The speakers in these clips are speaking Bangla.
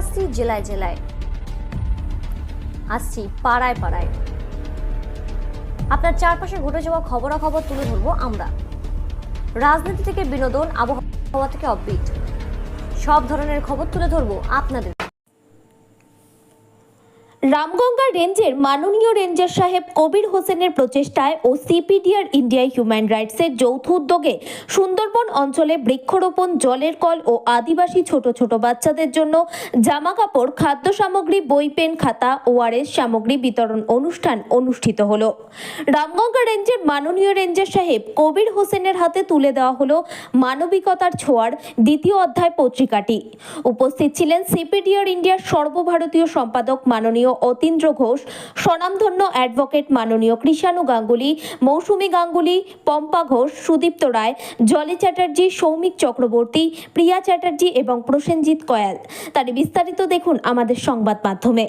আসছি জেলায় জেলায়, আসছি পাড়ায় পাড়ায়। আপনার চারপাশে ঘটে যাওয়া খবরাখবর তুলে ধরবো আমরা। রাজনীতি থেকে বিনোদন, আবহাওয়া থেকে অফবিট, সব ধরনের খবর তুলে ধরবো আপনাদের। রামগঙ্গা রেঞ্জের মাননীয় রেঞ্জার সাহেব কবির হোসেনের প্রচেষ্টায় ও সিপিডিআর ইন্ডিয়া হিউম্যান রাইটসের যৌথ উদ্যোগে সুন্দরবন অঞ্চলে বৃক্ষরোপণ, জলের কল ও আদিবাসী ছোট ছোট বাচ্চাদের জন্য জামা কাপড়, খাদ্য সামগ্রী, বই, পেন, খাতা, ওআরএস সামগ্রী বিতরণ অনুষ্ঠান অনুষ্ঠিত হলো। রামগঙ্গা রেঞ্জের মাননীয় রেঞ্জার সাহেব কবির হোসেনের হাতে তুলে দেওয়া হলো মানবিকতার ছোঁয়ার দ্বিতীয় অধ্যায় পত্রিকাটি। উপস্থিত ছিলেন সিপিডিআর ইন্ডিয়ার সর্বভারতীয় সম্পাদক মাননীয় অতীন্দ্র ঘোষ, স্বনামধন্য অ্যাডভোকেট মাননীয় কৃষাণু গাঙ্গুলি, মৌসুমী গাঙ্গুলি, পম্পা ঘোষ, সুদীপ্ত রায়, জলি চ্যাটার্জি, সৌমিক চক্রবর্তী, প্রিয়া চ্যাটার্জি এবং প্রসেনজিৎ কয়াল। তার বিস্তারিত দেখুন আমাদের সংবাদ মাধ্যমে।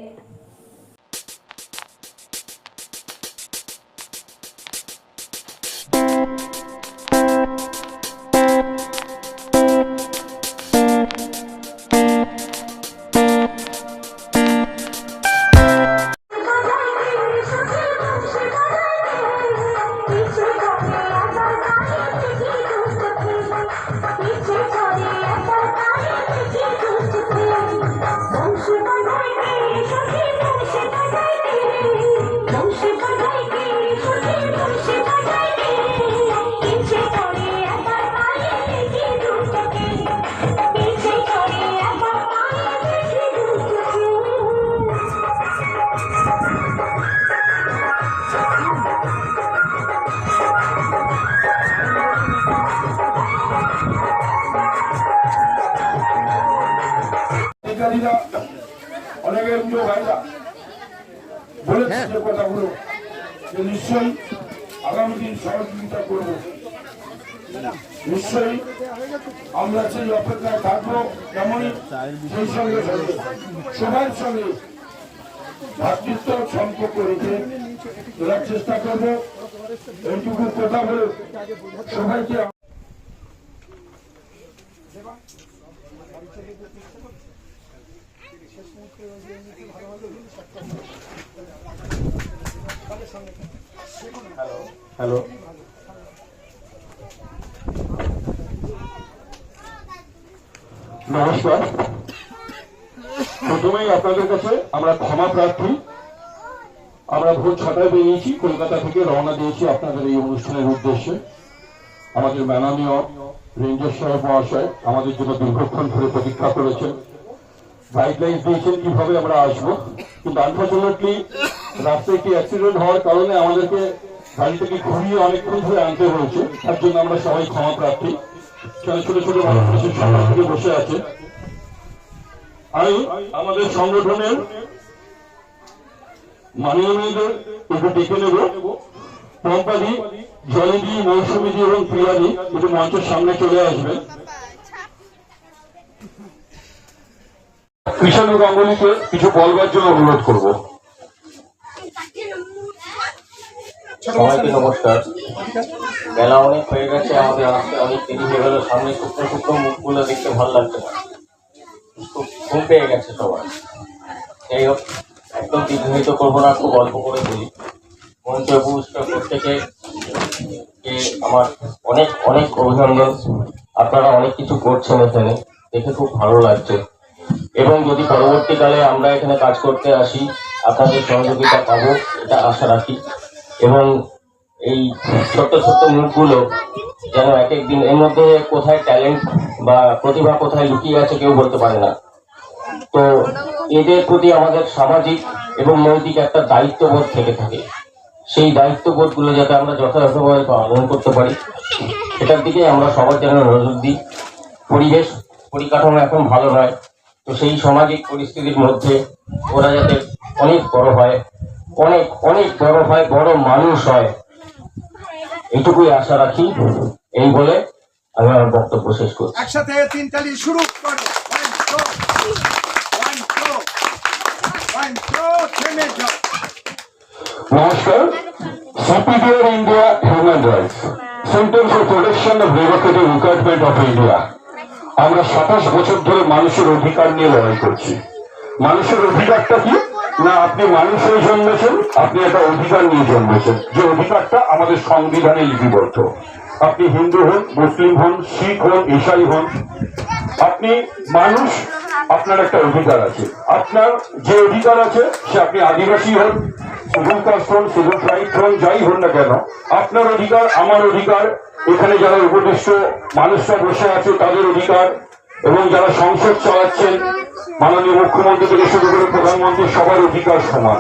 অনেকের প্রিয় ভাইরা বলেছে যে কথাগুলো, যে নিশ্চয়ই আগামী দিন সহযোগিতা করব। নিশ্চয়ই আমরা সেই অপেক্ষায় থাকবো, তেমনই সেই সঙ্গে সবার সঙ্গে ভাতৃত্ব সম্পর্ক রেখে তোলার চেষ্টা করবো। এইটুকু কথা বলে সবাইকে হ্যালো নমস্কার। প্রথমেই আপনাদের কাছে আমরা ক্ষমা প্রার্থী। আমরা ভোর 6টায় বেরিয়েছি, কলকাতা থেকে রওনা দিয়েছি আপনাদের এই অনুষ্ঠানের উদ্দেশ্যে। আমাদের মাননীয় রেঞ্জার সাহেব মহাশয় আমাদের জন্য দীর্ঘক্ষণ ধরে প্রতীক্ষা করেছেন, গাইডলাইন দিয়েছেন কিভাবে আমরা আসবো, কিন্তু আনফর্চুনেটলি রাস্তায় একটি অ্যাক্সিডেন্ট হওয়ার কারণে আমাদেরকে গাড়ি থেকে ঘুরিয়ে অনেকক্ষণ ধরে আনতে হয়েছে। তার জন্য আমরা সবাই ক্ষমা প্রার্থী। ছোট ছোট মানুষ সকাল থেকে বসে আছে। আমি আমাদের সংগঠনের মাননীয়দের একটু ডেকে নেব। পম্পাদি, জলিদি, মৌসুমীদি এবং প্রিয়াদি একটু মঞ্চের সামনে চলে আসবেন। কৃষাণু গাঙ্গুলিকে কিছু বলবার জন্য অনুরোধ করব। সবাইকে নমস্কার। বেলা অনেক হয়ে গেছে, আমাদের আসতে অনেক দেরি হয়ে গেল। সামনে শুকনো শুকনো মুখগুলো দেখতে ভালো লাগছে না, খুব ঘুম পেয়ে গেছে সবার। যাই হোক, একদম দীর্ঘায়িত করবো না, খুব অল্প করে বলি। মঞ্চে উপস্থিত প্রত্যেকে আমার অনেক অনেক অভিনন্দন। আপনারা অনেক কিছু করছেন এখানে, দেখে খুব ভালো লাগছে। এবং যদি পরবর্তীকালে আমরা এখানে কাজ করতে আসি, আপনাদের সহযোগিতা পাবো এটা আশা রাখি। এবং এই ছোট্ট ছোট্ট মুখগুলো যেন এক একদিন, এর মধ্যে কোথায় ট্যালেন্ট বা প্রতিভা কোথায় লুকিয়ে আছে কেউ বলতে পারে না। তো এদের প্রতি আমাদের সামাজিক এবং নৈতিক একটা দায়িত্ববোধ থেকে থাকে। সেই দায়িত্ববোধগুলো যাতে আমরা যথাযথভাবে পালন করতে পারি, সেটার দিকে আমরা সবার যেন নজর দিই। পরিবেশ পরিকাঠামো এখন ভালো নয়, তো সেই সামাজিক পরিস্থিতির মধ্যে ওরা যাতে অনেক বড় হয়, অনেক অনেক বড় হয়, বড় মানুষ হয়, এইটুকুই আশা রাখি। এই বলে আমি আমার বক্তব্য শেষ করছি। একসাথে 3 তালি শুরু করো। 1 2 থেমে যাও। নমস্কার। CPDR India human rights centre for protection of Democratic requirement of India. আমরা 27 বছর ধরে মানুষের অধিকার নিয়ে লড়াই করছি। মানুষের অধিকারটা কি না, আপনি মানুষ হয়ে জন্মেছেন, আপনি একটা অধিকার নিয়ে জন্মেছেন, যে অধিকারটা আমাদের সংবিধানে লিপিবদ্ধ। আপনি হিন্দু হন, মুসলিম হন, শিখ হন, ঈসাই হন, আপনি মানুষ, আপনার একটা অধিকার আছে। আপনার যে অধিকার আছে, সে আপনি আদিবাসী হন, শিডিউল কাস্ট হন, শিডিউল ট্রাইব হন, যাই হন না কেন, আপনার অধিকার, আমার অধিকার, এখানে যারা উপদেষ্টা মানুষরা বসে আছে তাদের অধিকার, এবং যারা সংসদ চালাচ্ছেন মাননীয় মুখ্যমন্ত্রী থেকে শুরু করে প্রধানমন্ত্রী, সবার অধিকার সমান।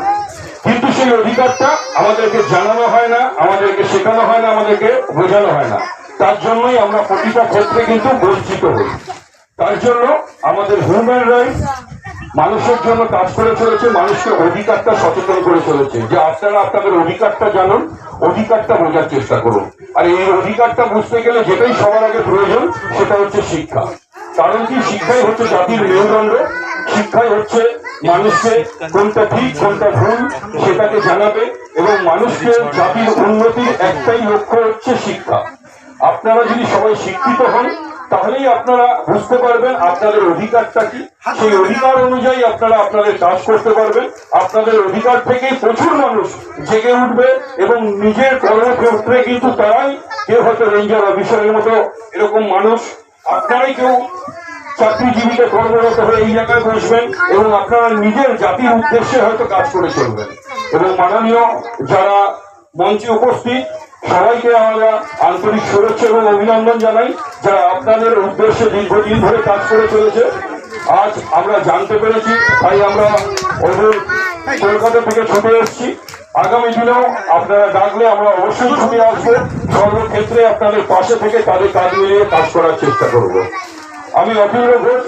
কিন্তু সেই অধিকারটা আমাদেরকে জানানো হয় না, আমাদেরকে শেখানো হয় না, আমাদেরকে বোঝানো হয় না। তার জন্যই আমরা প্রতিটা ক্ষেত্রে কিন্তু বঞ্চিত হই। তার জন্য আমাদের হিউম্যান রাইটস মানুষের জন্য কাজ করে চলেছে, মানুষকে অধিকারটা সচেতন করে চলেছে, যে আপনারা আপনাদের অধিকারটা জানুন, অধিকারটা বোঝার চেষ্টা করুন। আর এই অধিকারটা বুঝতে গেলে যেটাই সবার আগে প্রয়োজন, সেটা হচ্ছে শিক্ষা। কারণ কি, শিক্ষাই হচ্ছে জাতির মেরুদণ্ড, শিক্ষাই হচ্ছে মানুষকে কোনটা ঠিক কোনটা ভুল সেটাকে জানাবে, এবং মানুষকে জাতির উন্নতির একটাই লক্ষ্য হচ্ছে শিক্ষা। আপনারা যদি সবাই শিক্ষিত হন, তাহলেই আপনারা বুঝতে পারবেন আপনাদের অধিকারটা কি, সেই অধিকার অনুযায়ী আপনারা আপনাদের কাজ করতে পারবেন। আপনাদের অধিকার থেকেই প্রচুর মানুষ জেগে উঠবে, এবং নিজের কর্মক্ষেত্রে কিন্তু তারাই, কেউ হয়তো রেঞ্জার অফিসারের মতো এরকম মানুষ, আপনারাই কেউ চাকরিজীবীতে কর্মরত হয়ে এই জায়গায় বসবেন, এবং আপনারা নিজের জাতির উদ্দেশ্যে হয়তো কাজ করে চলবেন। এবং মাননীয় যারা মঞ্চে উপস্থিত, সবাইকে আমরা আন্তরিক শুভেচ্ছা এবং অভিনন্দন জানাই, যারা আপনাদের উদ্দেশ্যে দীর্ঘদিন ধরে কাজ করে চলেছে। আজ আমরা জানতে পেরেছি, তাই আমরা ওদের কলকাতা থেকে ছুটে এসেছি। আগামী দিনেও আপনারা ডাকলে আমরা অবশ্যই ছুটে আসবো, সর্বক্ষেত্রে আপনাদের পাশে থেকে তাদের কাজ মিলিয়ে কাজ করার চেষ্টা করব। আমি Akhil Ghosh,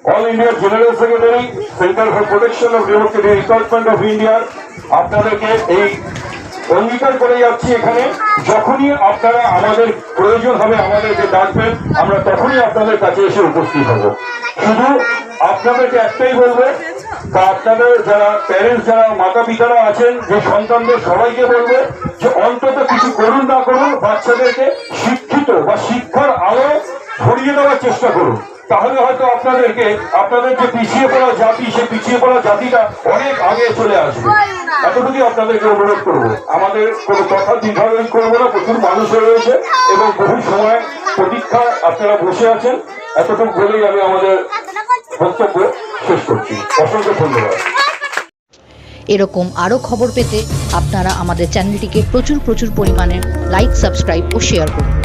all India general secretary, centre for protection of democratic republic of India, আপনাদেরকে এই অঙ্গীকার করে যাচ্ছি, এখানে যখনই আপনারা আমাদের প্রয়োজন হবে আমাদেরকে ডাকবেন, আমরা তখনই আপনাদের কাছে এসে উপস্থিত হব। শুধু আপনাদেরকে একটাই বলবো, তা আপনাদের যারা প্যারেন্টস, যারা মাতা পিতারা আছেন, যে সন্তানদের, সবাইকে বলবো যে অন্তত কিছু করুন না করুন, বাচ্চাদেরকে শিক্ষিত বা শিক্ষার আলো ধরিয়ে দেওয়ার চেষ্টা করুন। তাহলে হয়তো আপনাদেরকে, আপনাদের যে পিছিয়ে পড়া জাতি, সেই পিছিয়ে পড়া জাতিটা অনেক আগে চলে আসবে। এতটুকুই আপনাদেরকে অনুরোধ করবো। আমাদের কোনো কথা দ্বিধাবোধ করবো না, প্রচুর মানুষ রয়েছে এবং বহু সময় প্রতীক্ষা আপনারা বসে আছেন। এতটুকু বলেই আমি আমাদের বক্তব্য শেষ করছি। অসংখ্য ধন্যবাদ। এরকম আরও খবর পেতে আপনারা আমাদের চ্যানেলটিকে প্রচুর পরিমাণে লাইক, সাবস্ক্রাইব ও শেয়ার করুন।